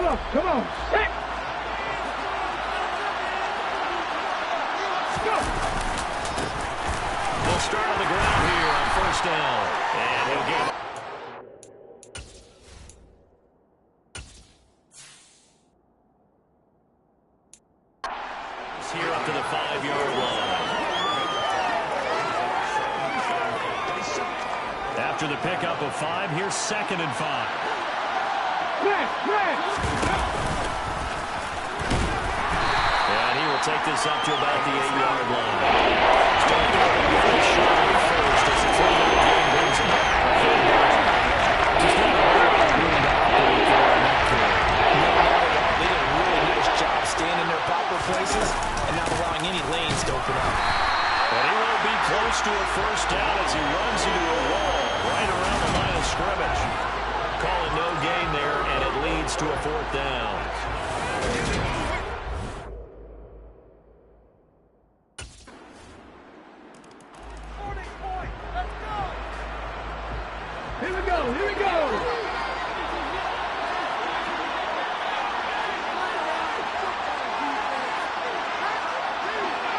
Come on. Hey. Go. They'll start on the ground here on first down. And he'll get it. Here up to the 5-yard line. After the pickup of 5, here's 2nd and 5. And he will take this up to about the 8-yard line. Starting to very short at first as the 3-yard game brings him back. Just not a whole lot of room to operate there on that play. No, not at all. They did a really nice job staying in their proper places and not allowing any lanes to open up. But he will be close to a first down as he runs into a wall right around the line of scrimmage. Call it no gain there, and it leads to a 4th down. Here we go.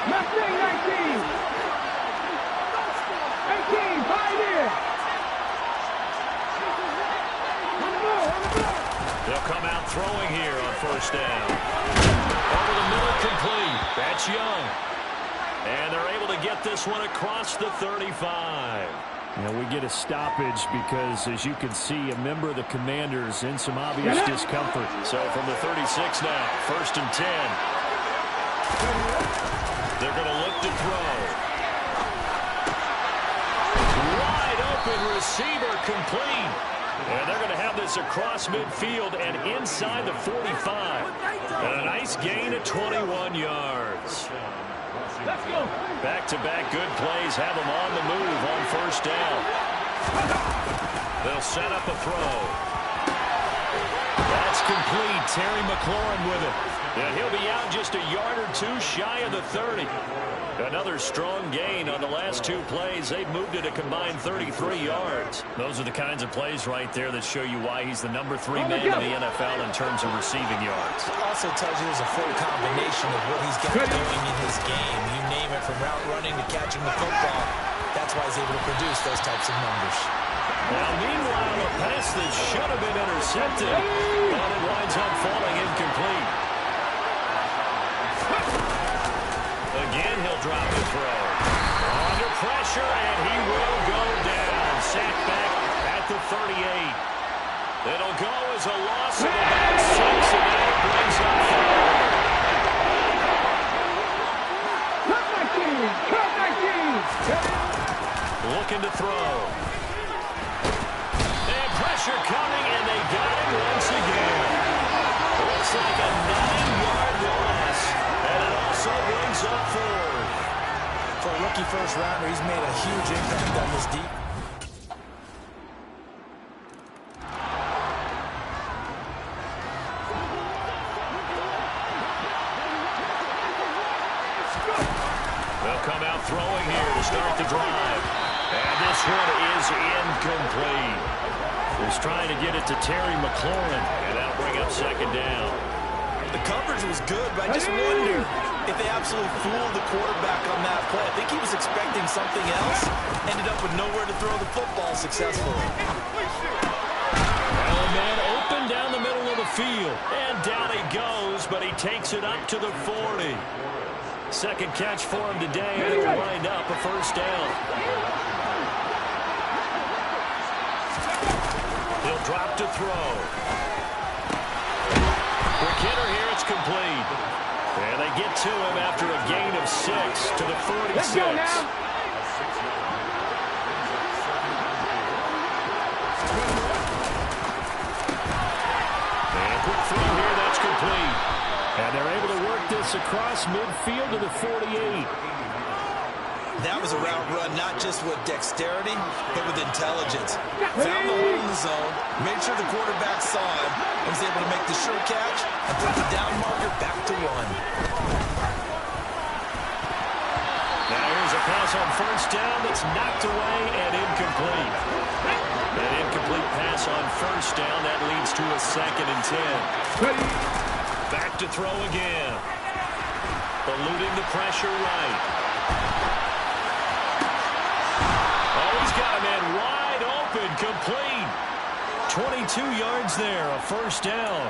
Mustang 19. 18, Pioneer. They'll come out throwing here on first down. Over the middle, complete. That's Young. And they're able to get this one across the 35. And we get a stoppage because, as you can see, a member of the Commanders in some obvious discomfort. So from the 36 now, 1st and 10. They're going to look to throw. Wide open receiver, complete. And they're going to have this across midfield and inside the 45. And a nice gain of 21 yards. Let's go. Back-to-back good plays have them on the move on first down. They'll set up a throw. That's complete. Terry McLaurin with it. And he'll be out just a yard or two shy of the 30. Another strong gain on the last 2 plays. They've moved it a combined 33 yards. Those are the kinds of plays right there that show you why he's the number 3 man in the NFL in terms of receiving yards. It also tells you there's a full combination of what he's got going in his game. You name it, from route running to catching the football. That's why he's able to produce those types of numbers. Now, meanwhile, a pass that should have been intercepted, but it winds up falling incomplete. Again, he'll drop the throw. Under pressure, and he will go down. Sacked back at the 38. It'll go as a loss of about 6, and that brings up 4. Looking to throw. And pressure coming, and they got it once again. Looks like a 9-yard loss, and it also brings up 4. For a rookie first-rounder, he's made a huge impact on this deep. They'll come out throwing here to start the drive. And this one is incomplete. He's trying to get it to Terry McLaurin, and that'll bring up 2nd down. The coverage was good, but I just wonder if they absolutely fooled the quarterback on that play. I think he was expecting something else. Ended up with nowhere to throw the football successfully. Well, a man open down the middle of the field. And down he goes, but he takes it up to the 40. 2nd catch for him today, and it'll wind up a first down. He'll drop to throw. Quick hitter here, it's complete. And they get to him after a gain of 6 to the 46. Let's go now. And a quick throw here, that's complete. And they're able to work this across midfield to the 48. That was a route run, not just with dexterity, but with intelligence. Found the hole in the zone, made sure the quarterback saw him, and was able to make the sure catch and put the down marker back to 1. Now here's a pass on first down that's knocked away and incomplete. An incomplete pass on first down. That leads to a 2nd and 10. Ready. Back to throw again. Eluding the pressure right. Oh, he's got a man wide open. Complete. 22 yards there. A first down.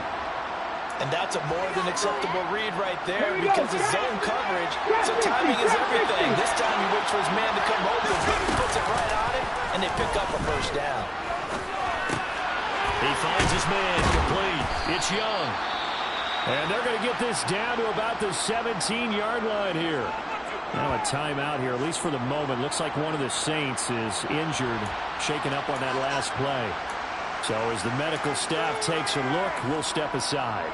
And that's a more than acceptable read right there because it's zone coverage, so timing is everything. This time he waits for his man to come open, puts it right on him, and they pick up a first down. He finds his man complete. It's Young. And they're going to get this down to about the 17-yard line here. Now a timeout here, at least for the moment. Looks like one of the Saints is injured, shaken up on that last play. So as the medical staff takes a look, we'll step aside.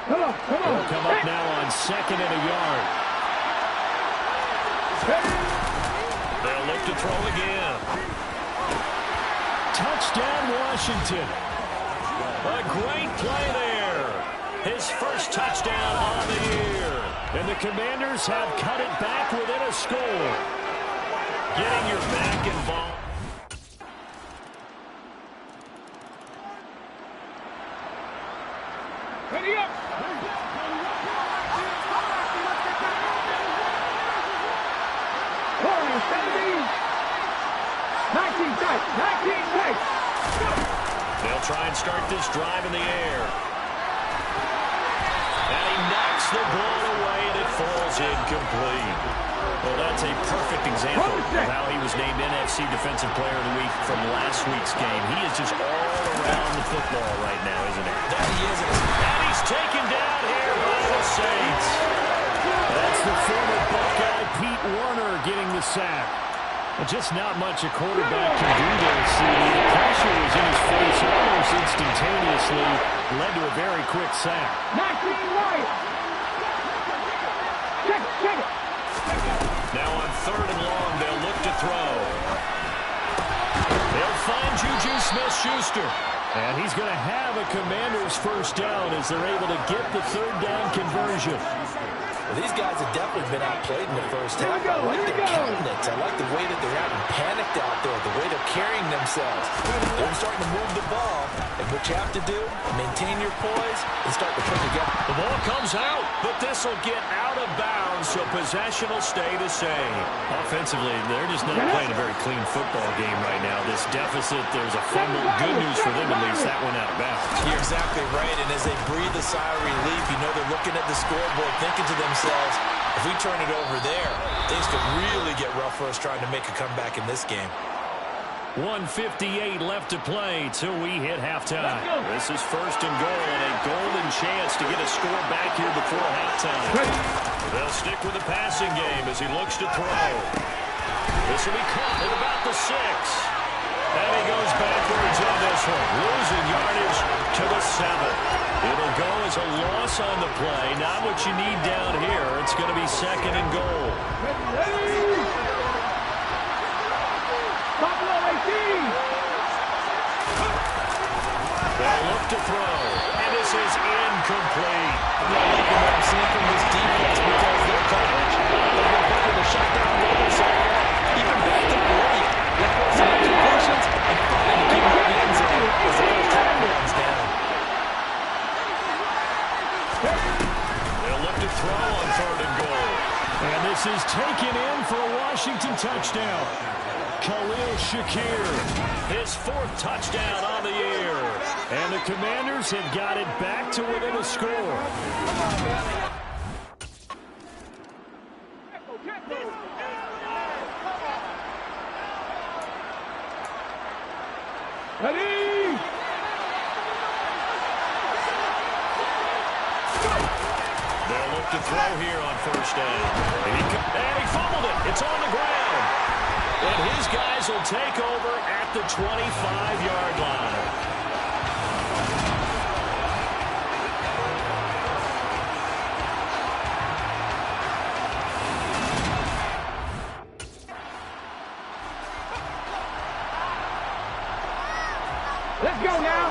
Come on. They'll come up now on 2nd and a yard. They'll look to throw again. Touchdown, Washington. A great play there. His first touchdown on the year. And the Commanders have cut it back within a score. Getting your back involved. Ready up. 19 tight. They'll try and start this drive in the air. And he knocks the ball away, and it falls incomplete. Well, that's a perfect example of how he was named NFC Defensive Player of the Week from last week's game. He is just all around the football right now, isn't he? That he is. And he's taken down here by the Saints. That's the former Buckeye Pete Warner getting the sack. Just not much a quarterback can do there, CD. The pressure was in his face almost instantaneously. Led to a very quick sack. 19 right. Check it. Now on 3rd and long, they'll look to throw. They'll find Juju Smith-Schuster. And he's going to have a Commander's first down as they're able to get the 3rd down conversion. Well, these guys have definitely been outplayed in the first half. I like their countenance. I like the way that they're acting panicked out there, the way they're carrying themselves. They're starting to move the ball. And what you have to do, maintain your poise and start to put together. The ball comes out, but this will get out of bounds, so possession will stay the same. Offensively, they're just not playing a very clean football game right now. This deficit, there's a fumble. Good news for them, at least. That went out of bounds. You're exactly right, and as they breathe a sigh of relief, you know they're looking at the scoreboard, thinking to themselves, if we turn it over there, things could really get rough for us trying to make a comeback in this game. 1:58 left to play till we hit halftime. This is 1st and goal and a golden chance to get a score back here before halftime. They'll stick with the passing game as he looks to throw. This will be caught at about the 6. And he goes backwards on this one, losing yardage to the 7. It'll go as a loss on the play. Not what you need down here. It's going to be 2nd and goal. They'll look to throw, and this is incomplete. I'm not liking what I'm seeing from this defense because their coverage, they've been better to shut down runners so far. Even backed up late. They're forcing incompletions and trying to keep them in the end zone as the first half runs down. They'll look to throw on 3rd and goal. And this is taken in for a Washington touchdown. Khalil Shakir, his 4th touchdown on the year. And the Commanders have got it back to within a score. Ready? They'll look to throw here on 1st down. And he fumbled it. It's on the ground. And his guys will take over at the 25-yard line. Let's go now.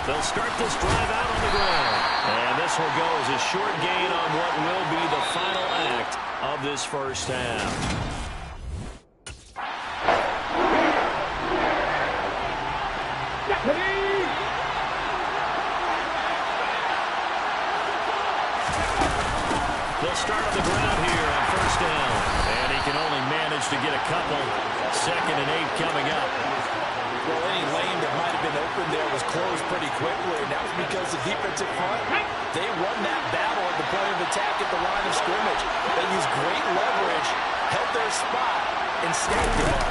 They'll start this drive out on the ground. And this will go as a short gain on what will be the final act of this first half. They'll start on the ground here on first down. And he can only manage to get a couple. 2nd and 8 coming up. Well, any lane that might have been open there was closed pretty quickly, and that was because the defensive front, they won that battle at the point of attack at the line of scrimmage. They used great leverage, held their spot, and snapped it up.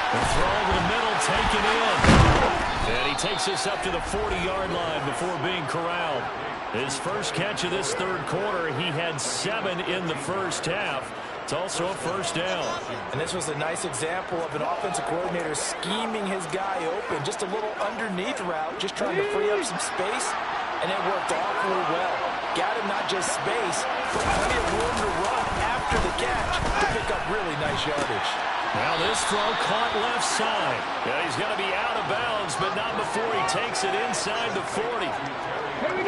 The throw over the middle, taken in. And he takes us up to the 40-yard line before being corralled. His first catch of this third quarter, he had 7 in the first half. It's also a first down. And this was a nice example of an offensive coordinator scheming his guy open. Just a little underneath route, just trying to free up some space, and it worked awfully well. Got him not just space, but plenty of room to run after the catch to pick up really nice yardage. Now this throw caught left side. Yeah, he's going to be out of bounds, but not before he takes it inside the 40.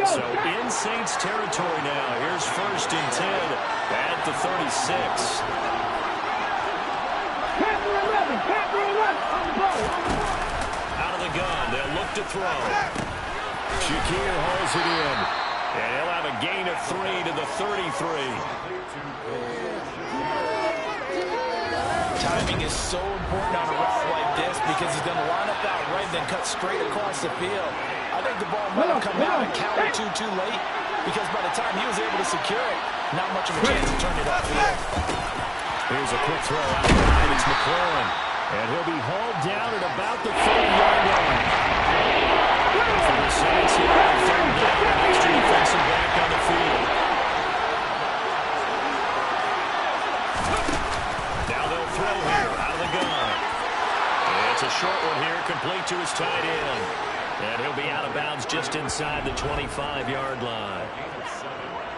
So in Saints territory now. Here's 1st and 10 at the 36. Out of the gun. They'll look to throw. Shakir hauls it in. And he'll have a gain of 3 to the 33. Timing is so important on a route like this because he's going to line up out right and then cut straight across the field. I think the ball might have come out and counted too late because by the time he was able to secure it, not much of a chance to turn it upfield. Here's a quick throw out wide. It's McLaurin. And he'll be hauled down at about the 30-yard line. For the Saints here on 3rd down, an extra defensive back on the field. Now they'll throw here out of the gun. And it's a short one here, complete to his tight end. And he'll be out of bounds just inside the 25-yard line.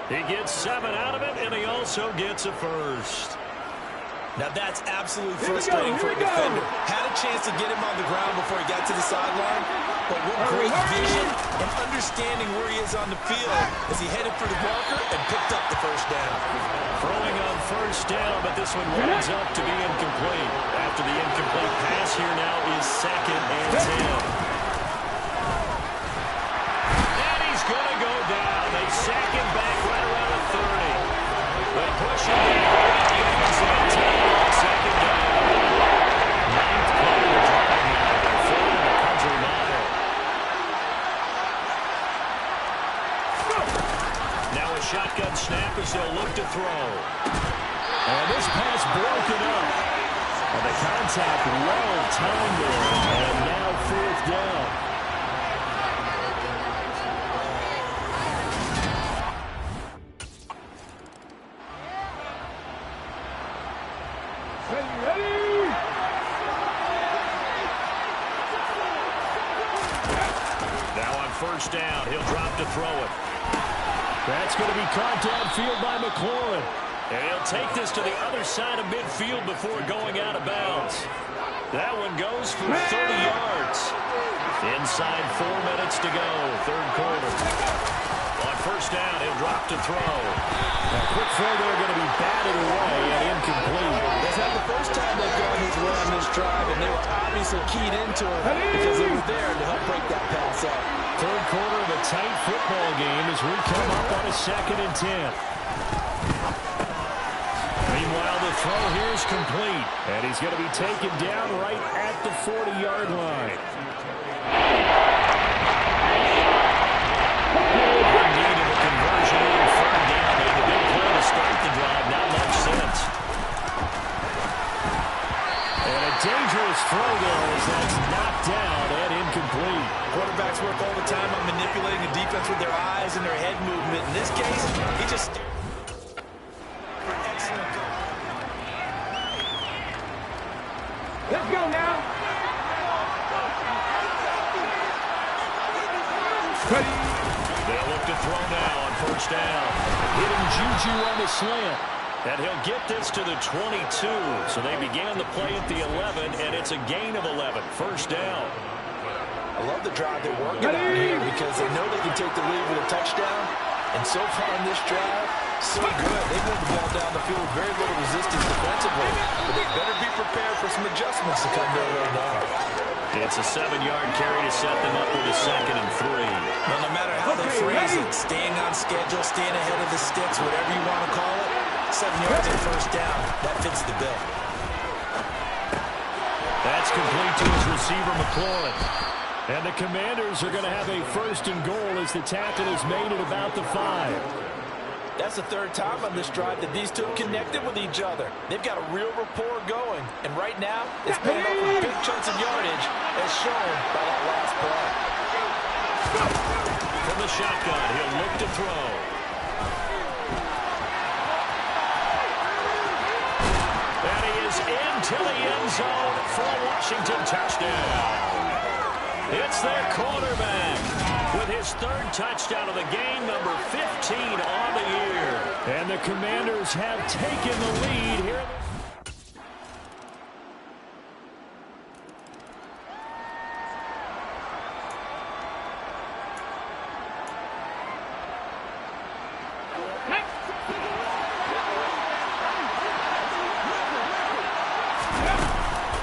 He gets 7 out of it, and he also gets a first. Now that's absolutely frustrating for a defender. Had a chance to get him on the ground before he got to the sideline, but what great vision and understanding where he is on the field as he headed for the marker and picked up the first down. Throwing on first down, but this one winds up to be incomplete. After the incomplete pass, here now is 2nd and 10. Going to go down. They sack him back right around the 30. They push him back. Second down. 9th play of the drive now. They're filling the country mile. Now a shotgun snap as they'll look to throw. And this pass broken up. And the contact well timed there. And now 4th down. First down, he'll drop to throw it. That's going to be caught downfield by McLaurin. And he'll take this to the other side of midfield before going out of bounds. That one goes for 30 yards. Inside 4 minutes to go, third quarter. On first down, he'll drop to throw. A quick throw there going to be batted away and incomplete. That's not the first time they've gone his way on this drive, and they were obviously keyed into it because they were there to help break that pass up. Third quarter of a tight football game as we come up on a 2nd and 10. Meanwhile, the throw here is complete, and he's going to be taken down right at the 40-yard line. In need of a conversion on 3rd down. They had a big play to start the drive, not much sense. And a dangerous throw there as that's knocked down and incomplete. Quarterbacks work all the time on manipulating the defense with their eyes and their head movement. In this case, he just... Let's go now. They'll look to throw now on first down. Hitting Juju on the slant. And he'll get this to the 22. So they began the play at the 11, and it's a gain of 11. First down. I love the drive they're working on here because they know they can take the lead with a touchdown. And so far in this drive, so good. They moved the ball down the field with very little resistance defensively. But they better be prepared for some adjustments to come their way now. It's a 7-yard carry to set them up with a 2nd and 3. Well, no matter how they phrase it, staying on schedule, staying ahead of the sticks, whatever you want to call it, 7 yards and first down, that fits the bill. That's complete to his receiver, McLaurin. And the Commanders are going to have a 1st and goal as the tackle is made at about the 5. That's the 3rd time on this drive that these two have connected with each other. They've got a real rapport going. And right now, it's paying off with big chunks of yardage, as shown by that last play. From the shotgun, he'll look to throw. And he is into the end zone for a Washington touchdown. It's their quarterback with his 3rd touchdown of the game, number 15 on the year. And the Commanders have taken the lead here.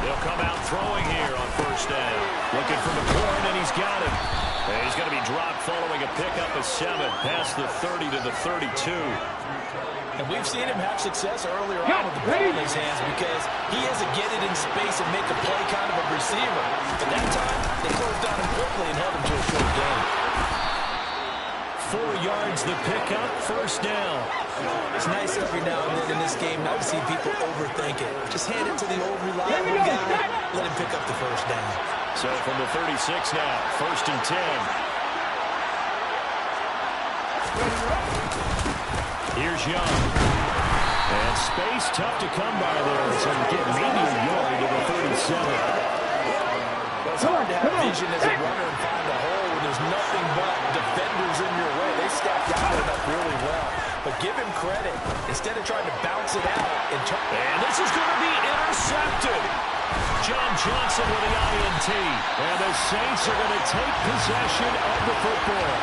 They'll come out throwing here on 1st down. Looking for McLaurin, and he's got him. And he's going to be dropped following a pickup of 7 past the 30 to the 32. And we've seen him have success earlier on with the ball in his hands because he has a get it in space and make a play kind of a receiver. But that time, they closed on him quickly and held him to a short gain. 4 yards the pickup, 1st down. It's nice every now and then in this game not to see people overthink it. Just hand it to the old reliable guy, let him pick up the 1st down. So from the 36 now, 1st and 10. Here's Young. And space tough to come by there. So we get maybe a yard to the 37. Well, it's hard to have vision as a runner and find a hole when there's nothing but defenders in your way. They stacked out it up really well. But give him credit. Instead of trying to bounce it out and this is going to be intercepted. John Johnson with the INT. And the Saints are going to take possession of the football.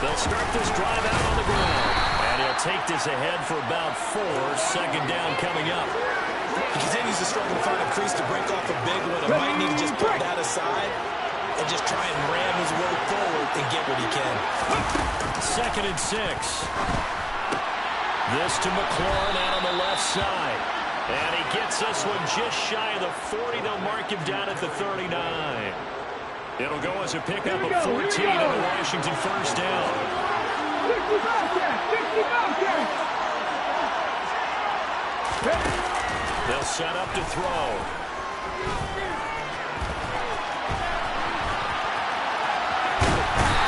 They'll start this drive out on the ground. And he'll take this ahead for about 4. 2nd down coming up. He continues to struggle to find a crease to break off a big one. It might need to just put that aside and just try and ram his way forward and get what he can. 2nd and 6. This to McLaurin out on the left side. And he gets this one just shy of the 40. They'll mark him down at the 39. It'll go as a pickup of 14 on the Washington 1st down. They'll set up to throw.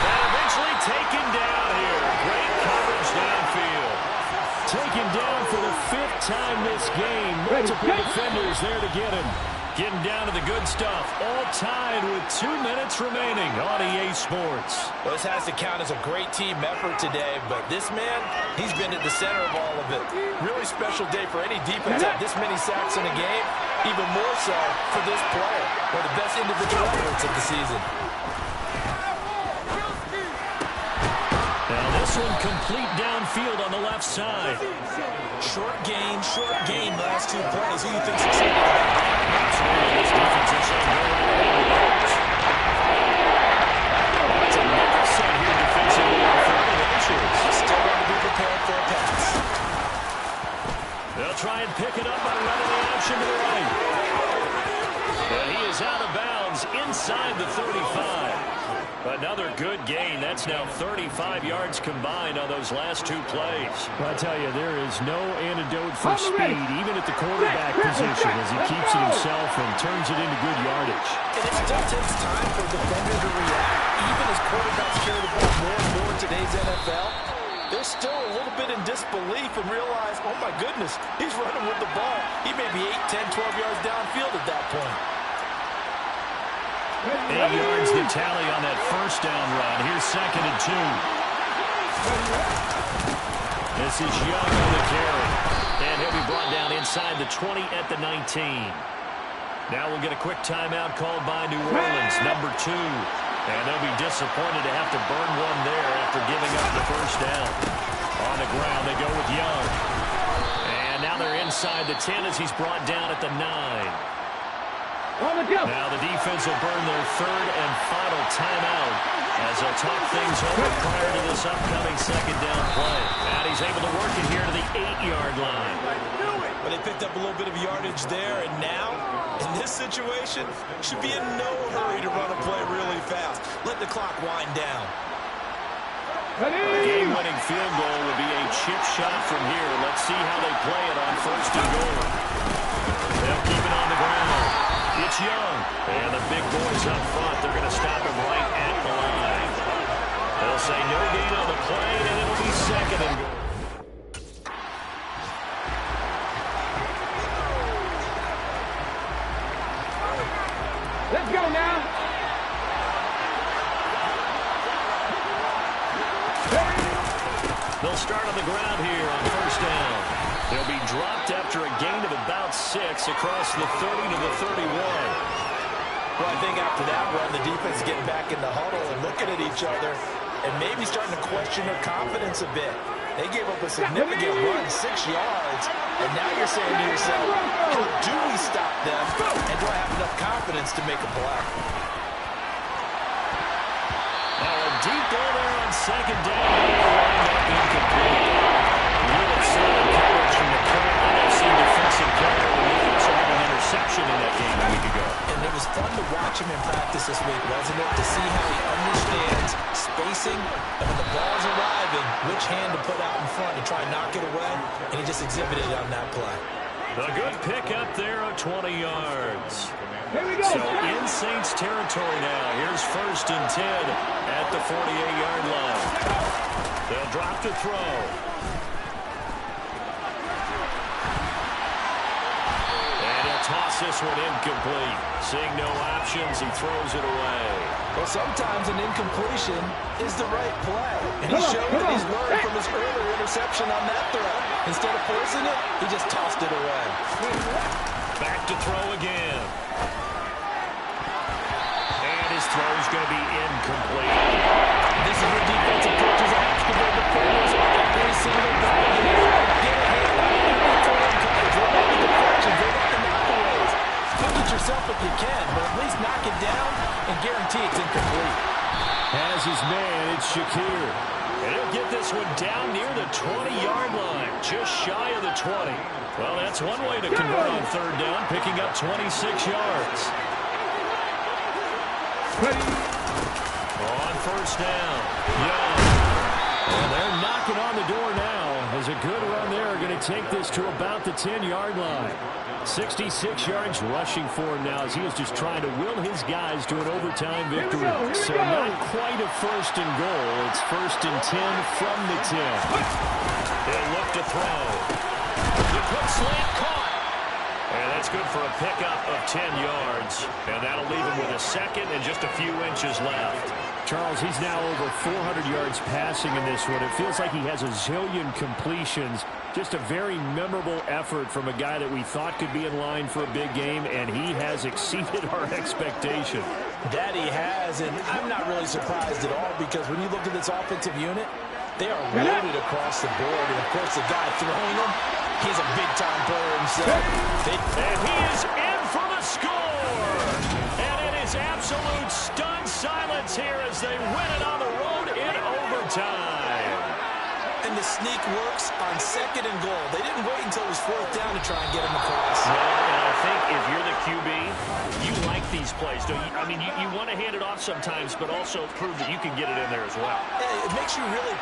And eventually taken down here. Great coverage downfield. Taken down for the 5th time this game. Multiple defenders there to get him. Getting down to the good stuff. All tied with 2 minutes remaining on EA Sports. Well, this has to count as a great team effort today, but this man, he's been at the center of all of it. Really special day for any defense to have this many sacks in a game. Even more so for this player. One of the best individual efforts of the season. Now this one complete downfield on the left side. Short gain, last 2 plays. Who do you think's excited about that? This defense is so good. That's a nickel set here defensively on 4 inches. Still going to be prepared for a pass. They'll try and pick it up by running the option to the right. And he is out of bounds inside the 35. Another good gain. That's now 35 yards combined on those last 2 plays. Well, I tell you, there is no antidote for speed, even at the quarterback position, as he keeps it himself and turns it into good yardage. And it still takes time for a defender to react. Even as quarterbacks carry the ball more and more in today's NFL, They're still a little bit in disbelief and realize, oh my goodness, he's running with the ball. He may be 8, 10, 12 yards downfield at that point. 8 yards the tally on that first down run. Here's 2nd and 2. This is Young on the carry. And he'll be brought down inside the 20 at the 19. Now we'll get a quick timeout called by New Orleans, number 2. And they'll be disappointed to have to burn one there after giving up the first down. On the ground, they go with Young. And now they're inside the 10 as he's brought down at the 9. Now the defense will burn their 3rd and final timeout as they'll talk things over prior to this upcoming 2nd down play. And he's able to work it here to the 8-yard line. But they picked up a little bit of yardage there, and now, in this situation, should be in no hurry to run a play really fast. Let the clock wind down. A game-winning field goal would be a chip shot from here. Let's see how they play it on 1st and goal. They'll keep it on the ground. It's Young. And the big boys up front, they're going to stop him right at the line. They'll say no gain on the play, and it'll be 2nd and goal. Let's go now. They'll start on the ground here on 1st down. They'll be dropped after a gain of about 6 across the 30 to the 31. Well, I think after that run, the defense is getting back in the huddle and looking at each other and maybe starting to question their confidence a bit. They gave up a significant run, 6 yards, and now you're saying to yourself, how do we stop them, and do I have enough confidence to make a play? Now a deep ball there on 2nd down. Incomplete. Really solid coverage from the current NFC defensive player. We saw an interception in that game a week ago. And it was fun to watch him in practice this week, wasn't it? To see how he understands spacing, and when the ball's arriving, which hand to put out in front to try and knock it away, and he just exhibited it on that play. A good pickup there of 20 yards. Here we go. So in Saints territory now. Here's 1st and 10 at the 48-yard line. They'll drop to throw. And he'll toss this one incomplete. Seeing no options, he throws it away. Well, sometimes an incompletion is the right play. And he showed that he's learned from his earlier interception on that throw. Instead of forcing it, he just tossed it away. Back to throw again. And his throw's going to be incomplete. This is where defensive coaches ask the defenders every single ball. Get a hand on every throw in coverage. They're not the deflections. They're not the knockaways. Look at yourself if you can, but at least knock it down and guarantee it's incomplete. As his man, it's Shakir. And he'll get this one down near the 20-yard line, just shy of the 20. Well, that's one way to convert on 3rd down, picking up 26 yards. On 1st down, Young. And they're knocking on the door now. As a good run there, going to take this to about the 10-yard line. 66 yards rushing for him now as he was just trying to will his guys to an overtime victory. So not quite a 1st and goal. It's 1st and 10 from the 10. They'll look to throw. The quick slant caught. And that's good for a pickup of 10 yards. And that'll leave him with a 2nd and just a few inches left. Charles, he's now over 400 yards passing in this one. It feels like he has a zillion completions. Just a very memorable effort from a guy that we thought could be in line for a big game, and he has exceeded our expectation. That he has, and I'm not really surprised at all because when you look at this offensive unit, they are loaded across the board. And, of course, the guy throwing them, he's a big-time player himself. And he is in for the score. And it is absolute stunned silence here as they win it on the road in overtime. And the sneak works on 2nd and goal. They didn't wait until it was 4th down to try and get him across. Well, and I think if you're the QB, you like these plays, don't you? I mean, you want to hand it off sometimes, but also prove that you can get it in there as well. It makes you really...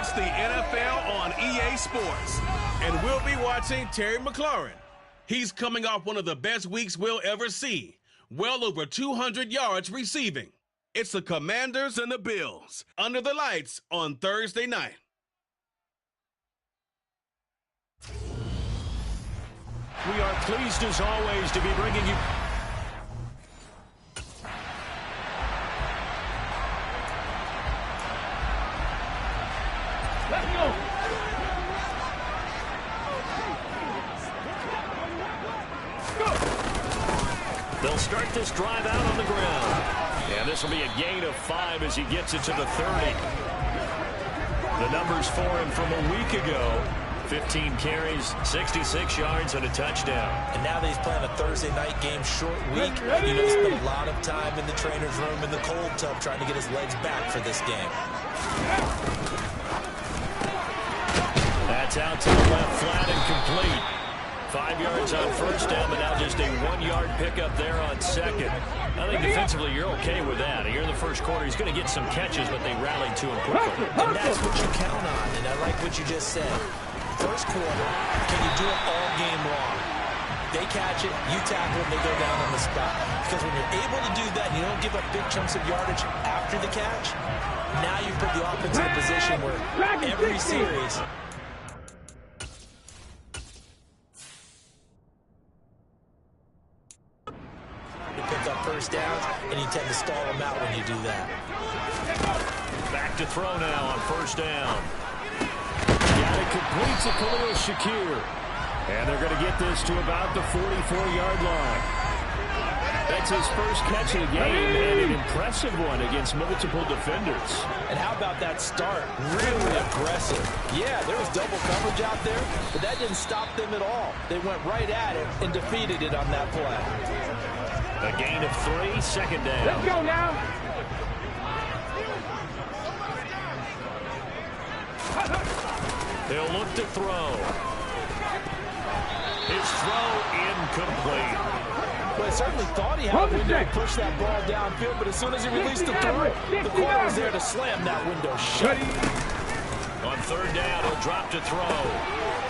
watch the NFL on EA Sports. And we'll be watching Terry McLaurin. He's coming off one of the best weeks we'll ever see. Well over 200 yards receiving. It's the Commanders and the Bills under the lights on Thursday night. We are pleased as always to be bringing you... Let's go. They'll start this drive out on the ground. And this will be a gain of 5 as he gets it to the 30. The numbers for him from a week ago: 15 carries, 66 yards, and a touchdown. And now that he's playing a Thursday night game, short week, you know, he spent a lot of time in the trainer's room in the cold tub trying to get his legs back for this game. That's out to the left, flat and complete. 5 yards on first down, but now just a 1-yard pickup there on second. I think defensively you're okay with that. Here in the first quarter, he's going to get some catches, but they rallied to him quickly. And that's what you count on, and I like what you just said. First quarter, can you do it all game long? They catch it, you tackle it, they go down on the spot. Because when you're able to do that and you don't give up big chunks of yardage after the catch, now you put the offense in a position where every series... pick up first downs, and you tend to stall them out when you do that. Back to throw now on first down. Got it complete to Khalil Shakir. And they're going to get this to about the 44-yard line. That's his first catch of the game, and an impressive one against multiple defenders. And how about that start? Really aggressive. Yeah, there was double coverage out there, but that didn't stop them at all. They went right at it and defeated it on that play. A gain of 3, second down. Let's go now. They'll look to throw. His throw incomplete. Well, I certainly thought he had a window to push that ball downfield, but as soon as he released the throw, the corner was there to slam that window shut. On third down, he'll drop to throw.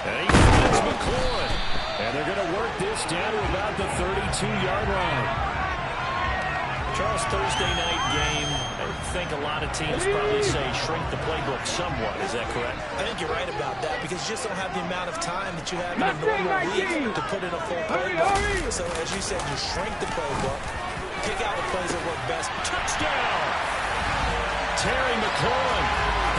And he finds McLaurin. And they're going to work this down to about the 32-yard line. Charles, Thursday night game, I think a lot of teams probably say shrink the playbook somewhat. Is that correct? I think you're right about that because you just don't have the amount of time that you have in a normal week to put in a full playbook. So, as you said, you shrink the playbook, pick out the plays that work best. Touchdown! Terry McLaurin,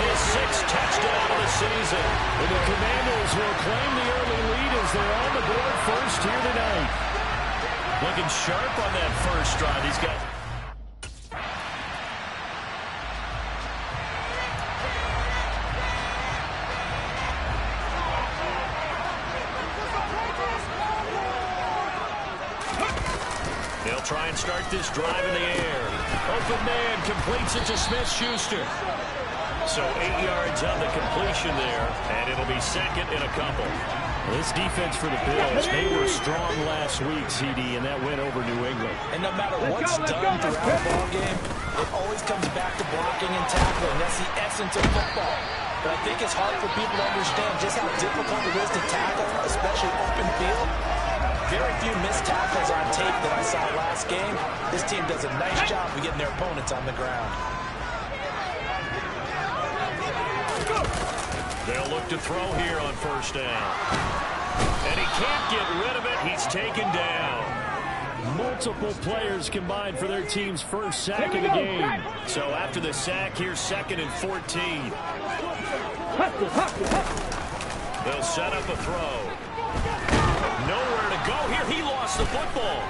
his 6th touchdown of the season. And the Commanders will claim the early lead as they're on the board first here tonight. Looking sharp on that first drive. He's got... They'll try and start this drive in the air. Open man completes it to Smith-Schuster. So 8 yards on the completion there, and it'll be second and a couple. This defense for the Bills, they were strong last week, CD, and that went over New England. And no matter what's done throughout the ball game, it always comes back to blocking and tackling. That's the essence of football. But I think it's hard for people to understand just how difficult it is to tackle, especially open field. Very few missed tackles on tape that I saw last game. This team does a nice job of getting their opponents on the ground. They'll look to throw here on first down. And he can't get rid of it. He's taken down. Multiple players combined for their team's first sack of the game. So after the sack, here's 2nd and 14. They'll set up a throw. Nowhere to go here. He lost the football.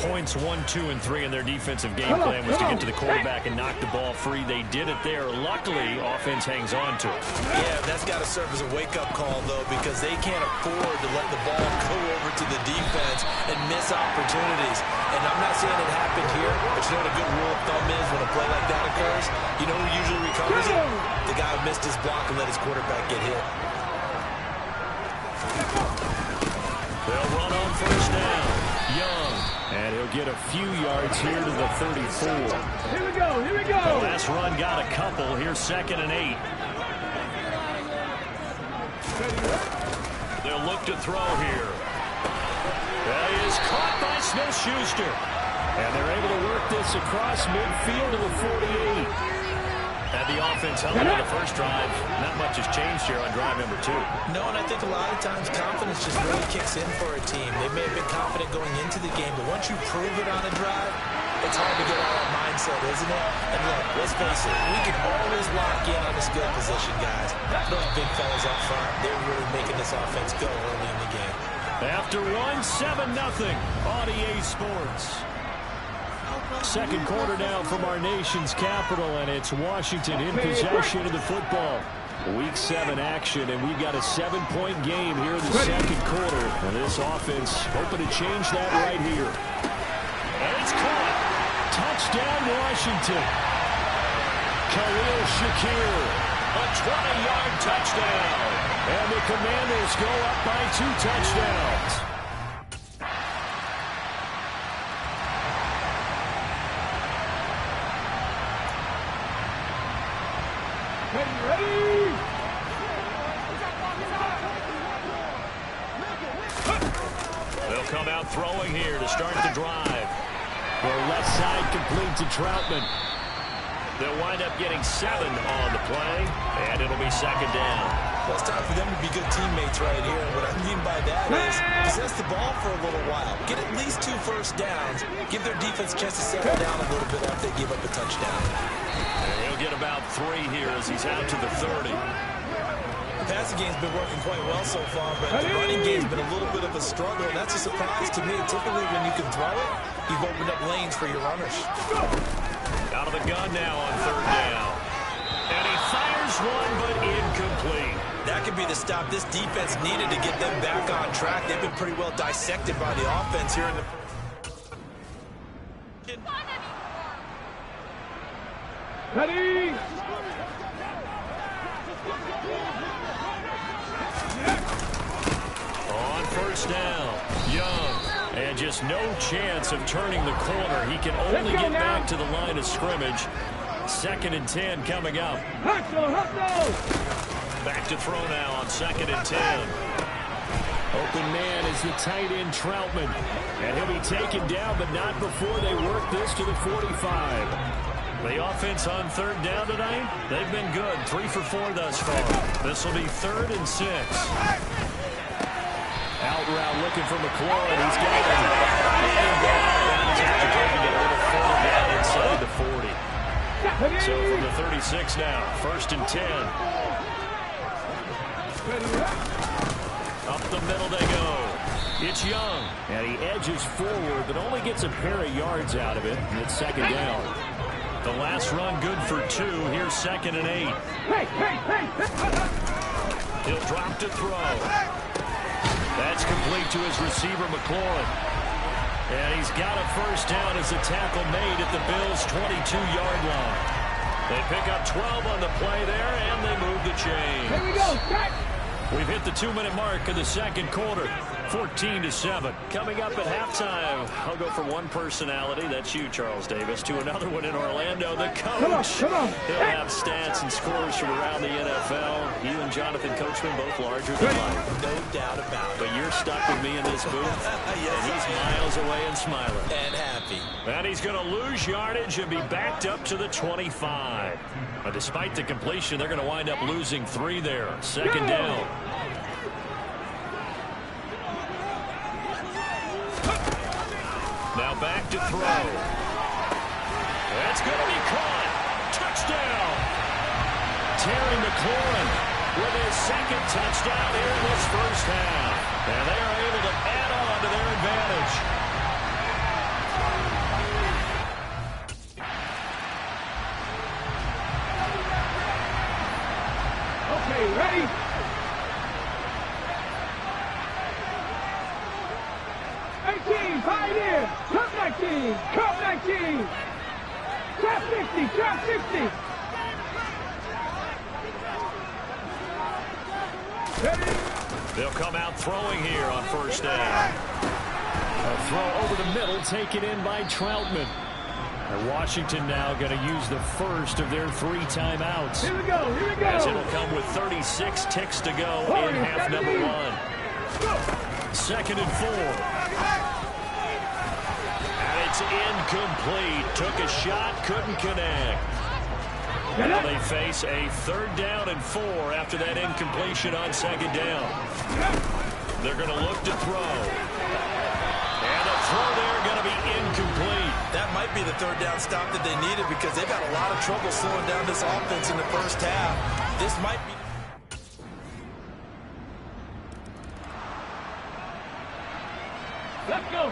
Points 1, 2, and 3 in their defensive game plan was to get to the quarterback and knock the ball free. They did it there. Luckily, offense hangs on to it. Yeah, that's got to serve as a wake-up call, though, because they can't afford to let the ball go over to the defense and miss opportunities. And I'm not saying it happened here, but you know what a good rule of thumb is when a play like that occurs? You know who usually recovers it? The guy who missed his block and let his quarterback get hit. They'll run on first down. Young. And he'll get a few yards here to the 34. Here we go, here we go. The last run got a couple. Here's 2nd and 8. They'll look to throw here. That is caught by Smith-Schuster. And they're able to work this across midfield to the 48. And the offense held on the first drive. Not much has changed here on drive number 2. No, and I think a lot of times confidence just really kicks in for a team. They may have been confident going into the game, but once you prove it on a drive, it's hard to get out of that mindset, isn't it? And look, let's face it, we can always lock in on the skill position, guys. Those big fellas up front, they're really making this offense go early in the game. After 7-0 on EA Sports. Second quarter now from our nation's capital, and it's Washington in possession of the football. Week 7 action, and we've got a 7-point game here in the second quarter. And this offense hoping to change that right here. And it's caught. Touchdown, Washington. Khalil Shakir, a 20-yard touchdown. And the Commanders go up by 2 touchdowns. Ready? They'll come out throwing here to start the drive. The left side complete to Troutman. They'll wind up getting 7 on the play, and it'll be 2nd down. Well, it's time for them to be good teammates right here. And what I mean by that is possess the ball for a little while. Get at least 2 first downs. Give their defense a chance to settle down a little bit after they give up a touchdown. And he'll get about 3 here as he's out to the 30. The passing game's been working quite well so far, but the running game's been a little bit of a struggle. And that's a surprise to me. Typically, when you can throw it, you've opened up lanes for your runners. Out of the gun now on 3rd down. And he fires one, but incomplete. That could be the stop this defense needed to get them back on track. They've been pretty well dissected by the offense here in the... Ready? On 1st down, Young. And just no chance of turning the corner. He can only get back to the line of scrimmage. 2nd and 10 coming up. Back to throw now on 2nd and 10. Open man is the tight end Troutman. And he'll be taken down, but not before they work this to the 45. The offense on 3rd down tonight, they've been good. 3 for 4 thus far. This will be 3rd and 6. Out route looking for McLaurin. He's got him. After taking it a little further down inside the 40. So from the 36 now, 1st and 10. Up the middle they go. It's Young. And he edges forward, but only gets a pair of yards out of it. And it's 2nd down. The last run good for 2. Here's 2nd and 8. He'll drop to throw. That's complete to his receiver, McLaurin. And he's got a 1st down as a tackle made at the Bills' 22-yard line. They pick up 12 on the play there, and they move the chains. Here we go, Jack. We've hit the 2-minute mark of the second quarter. 14-7. Coming up at halftime, I'll go from one personality, that's you, Charles Davis, to another one in Orlando, the coach. Come on. He'll have stats and scores from around the NFL. You and Jonathan Coachman both larger than life. No doubt about it. But you're stuck with me in this booth, and he's miles away and smiling. And happy. And he's going to lose yardage and be backed up to the 25. But despite the completion, they're going to wind up losing 3 there. 2nd down. Now back to throw. That's going to be caught. Touchdown. Terry McLaurin with his 2nd touchdown here in this first half. And they are able to add on to their advantage. Okay, ready? Pioneer! Trap 19! Trap 19! Trap 50! Trap 50! Ready? They'll come out throwing here on 1st down. A throw over the middle taken in by Troutman. And Washington now going to use the first of their 3 timeouts. Here we go, here we go. As it'll come with 36 ticks to go in half number 1. 2nd and 4. And it's incomplete. Took a shot, couldn't connect. Now they face a 3rd down and 4 after that incompletion on 2nd down. They're going to look to throw. And the throw there going to be incomplete. That might be the 3rd down stop that they needed because they've had a lot of trouble slowing down this offense in the first half. This might be... Let's go.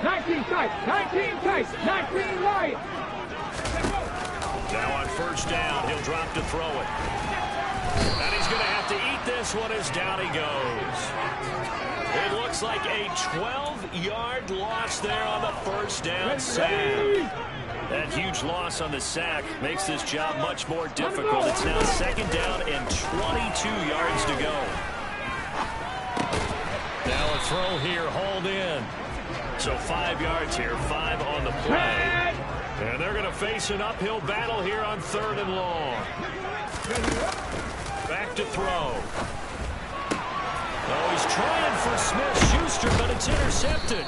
19 tight, 19 tight, 19 right. Now on 1st down, he'll drop to throw it. And he's going to have to eat this one as down he goes. It looks like a 12-yard loss there on the 1st down sack. That huge loss on the sack makes this job much more difficult. It's now 2nd down and 22 yards to go. Now a throw here, hauled in. So 5 yards here, 5 on the play. And they're going to face an uphill battle here on 3rd and long. Back to throw. Oh, he's trying for Smith-Schuster, but it's intercepted.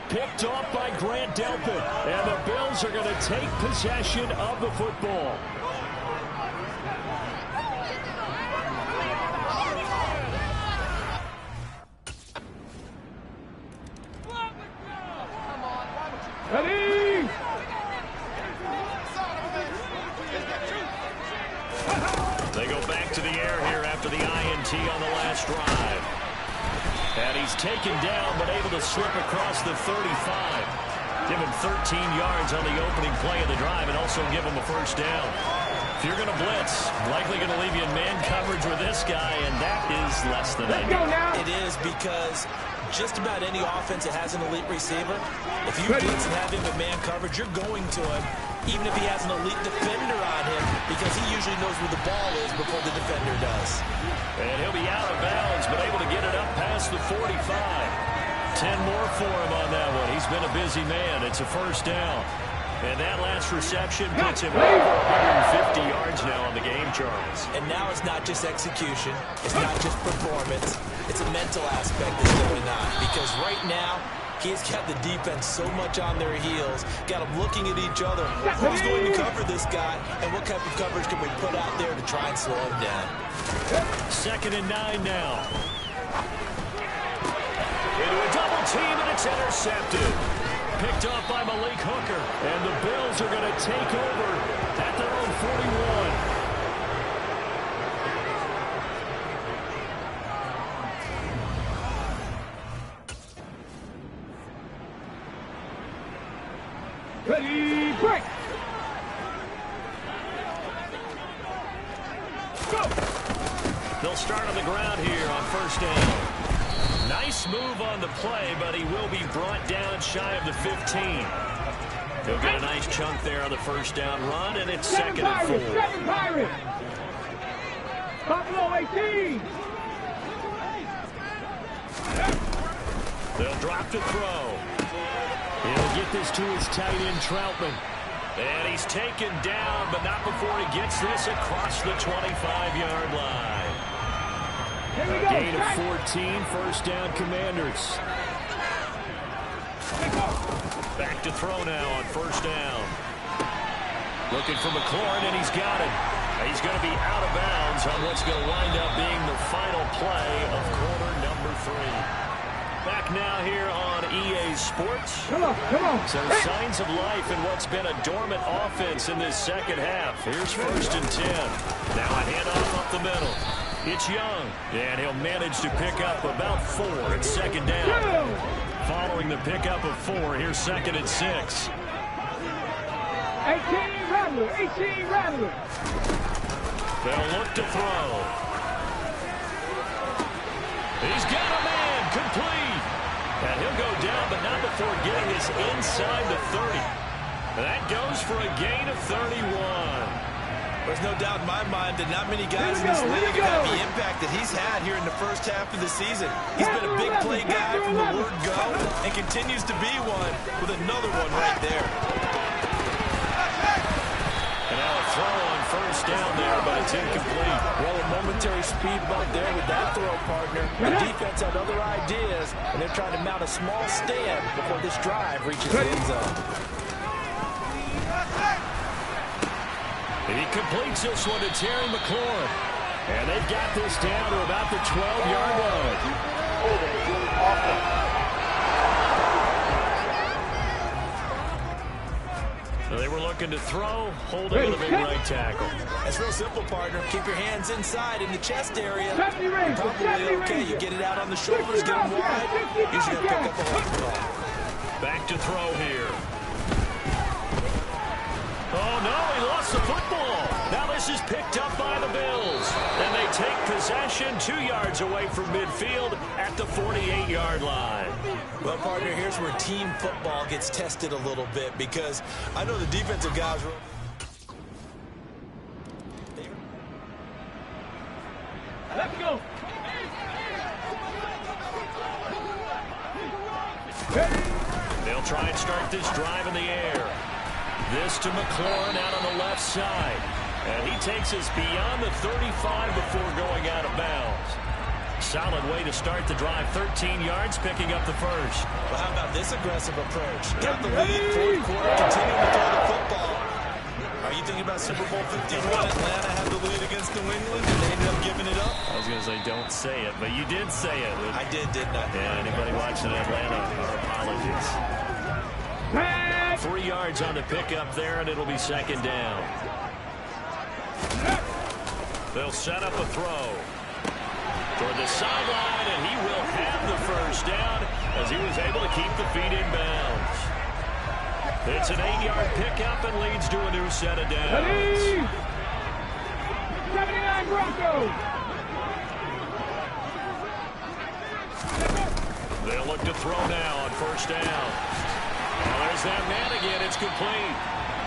Picked off by Grant Delpit. And the Bills are going to take possession of the football. Ready? They go back to the air here after the INT on the last drive. And he's taken down, but able to slip across the 35. Give him 13 yards on the opening play of the drive and also give him a 1st down. If you're going to blitz, likely going to leave you in man coverage with this guy, and that is less than Let's go now. It is because just about any offense that has an elite receiver, if you blitz and have him in man coverage, you're going to him, even if he has an elite defender on him, because he usually knows where the ball is before the defender does. And he'll be out of bounds, but able to get it up past the 45. 10 more for him on that one. He's been a busy man. It's a 1st down. And that last reception puts him over 150 yards now on the game, Charles. And now it's not just execution. It's not just performance. It's a mental aspect that's going on. Because right now, he's got the defense so much on their heels. Got them looking at each other. Who's going to cover this guy? And what type of coverage can we put out there to try and slow him down? 2nd and 9 now. Into a double team, and it's intercepted. Picked off by Malik Hooker. And the Bills are going to take over at their own 41. Ready, break. Go. They'll start on the ground here on 1st down. Nice move on the play, but he will be brought down shy of the 15. He'll get a nice chunk there on the 1st down run, and it's 2nd and 4. 7 Pirates. Buffalo 18. They'll drop to throw. He'll get this to his tight end, Troutman. And he's taken down, but not before he gets this across the 25-yard line. A gain of 14, 1st down, Commanders. Back to throw now on 1st down. Looking for McLaurin, and he's got it. He's going to be out of bounds on what's going to wind up being the final play of quarter number 3. Back now here on EA Sports. Come on, come on. So signs of life in what's been a dormant offense in this 2nd half. Here's 1st and 10. Now a handoff up the middle. It's Young, and he'll manage to pick up about 4 at 2nd down. Following the pickup of 4, here's 2nd and 6. 18 Rattler, 18 Rattler. They'll look to throw. He's got a man, complete. And he'll go down, but not before getting this inside the 30. That goes for a gain of 31. There's no doubt in my mind that not many guys in this league have had the impact that he's had here in the first half of the season. He's been a big play guy from the word go and continues to be one with another one right there. And now a throw on first down there, but it's incomplete. Well, a momentary speed bump there with that throw, partner. The defense had other ideas, and they're trying to mount a small stand before this drive reaches the end zone. He completes this one to Terry McLaurin. And they've got this down to about the 12-yard line. So they were looking to throw, holding with a big right tackle. That's real simple, partner. Keep your hands inside in the chest area. You're probably okay. You get it out on the shoulders, get them wide. Usually going to pick up a hold of the ball. Back to throw here. Oh, no, he lost the football. Now this is picked up by the Bills. And they take possession 2 yards away from midfield at the 48-yard line. Well, partner, here's where team football gets tested a little bit because I know the defensive guys were... Let's go. They'll try and start this drive in the air. This to McLaurin out on the left side. And he takes us beyond the 35 before going out of bounds. Solid way to start the drive. 13 yards, picking up the first. Well, how about this aggressive approach? Got the lead, fourth quarter, continuing to throw the football. Are you thinking about Super Bowl 51? Atlanta had the lead against New England, and they ended up giving it up? I was going to say, don't say it, but you did say it. I did, didn't I? Yeah, anybody watching Atlanta, our apologies. 3 yards on the pickup there, and it'll be second down. They'll set up a throw toward the sideline, and he will have the first down as he was able to keep the feet in bounds. It's an 8-yard pickup and leads to a new set of downs. 79 Broncos. They'll look to throw now on first down. Well, there's that man again. It's complete.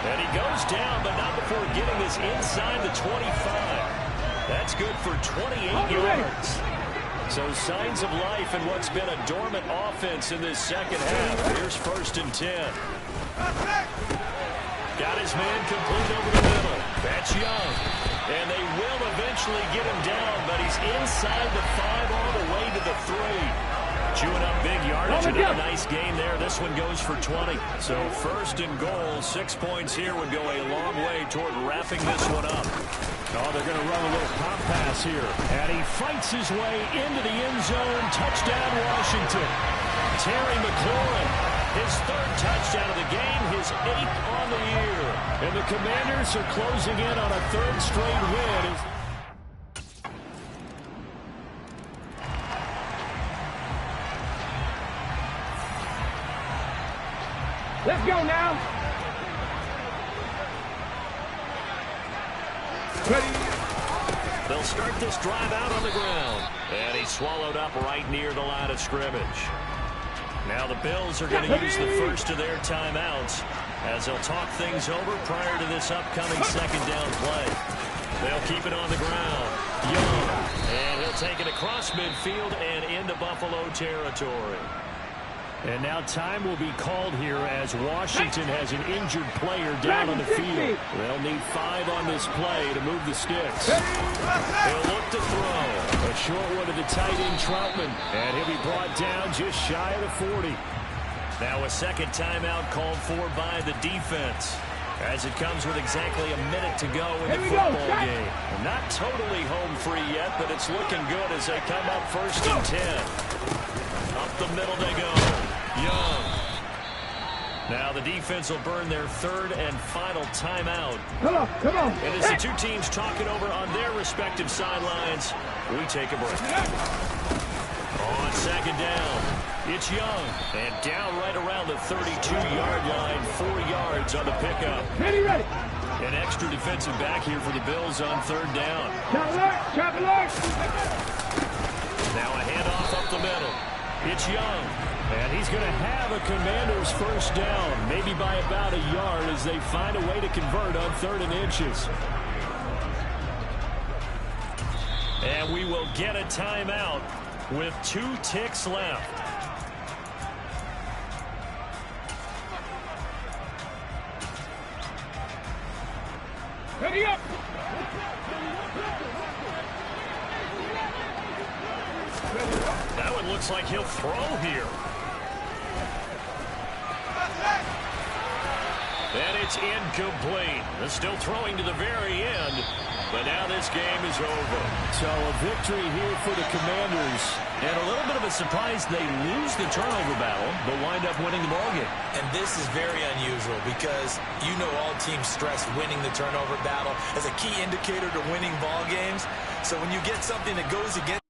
And he goes down, but not before getting this inside the 25. That's good for 28 yards. So signs of life in what's been a dormant offense in this second half. Here's 1st and 10. Got his man complete over the middle. That's Young. And they will eventually get him down, but he's inside the 5 all the way to the 3. Chewing up big yardage. Another nice gain there. This one goes for 20. So 1st and goal, 6 points here would go a long way toward wrapping this one up. Oh, they're going to run a little pop pass here. And he fights his way into the end zone. Touchdown, Washington. Terry McLaurin, his 3rd touchdown of the game, his 8th on the year. And the Commanders are closing in on a 3rd straight win. Let's go now. Ready. They'll start this drive out on the ground. And he's swallowed up right near the line of scrimmage. Now the Bills are going to use the first of their timeouts as they'll talk things over prior to this upcoming second down play. They'll keep it on the ground. Young. And he'll take it across midfield and into Buffalo territory. And now time will be called here as Washington has an injured player down on the field. They'll need 5 on this play to move the sticks. They'll look to throw. A short one to the tight end, Troutman. And he'll be brought down just shy of the 40. Now a second timeout called for by the defense, as it comes with exactly a minute to go in the football game. Not totally home free yet, but it's looking good as they come up 1st and 10. Up the middle they go. Young. Now the defense will burn their 3rd and final timeout. Come on. And as the two teams talking over on their respective sidelines, we take a break. On second down, it's Young. And down right around the 32-yard line, 4 yards on the pickup. Ready. An extra defensive back here for the Bills on 3rd down. Chop alert. Now a handoff up the middle. It's Young. And he's going to have a Commanders first down, maybe by about a yard as they find a way to convert on 3rd and inches. And we will get a timeout with 2 ticks left. Ready up. Now it looks like he'll throw here. And it's incomplete. They're still throwing to the very end. But now this game is over. So a victory here for the Commanders. And a little bit of a surprise, they lose the turnover battle, but wind up winning the ballgame. And this is very unusual because you know all teams stress winning the turnover battle as a key indicator to winning ball games. So when you get something that goes against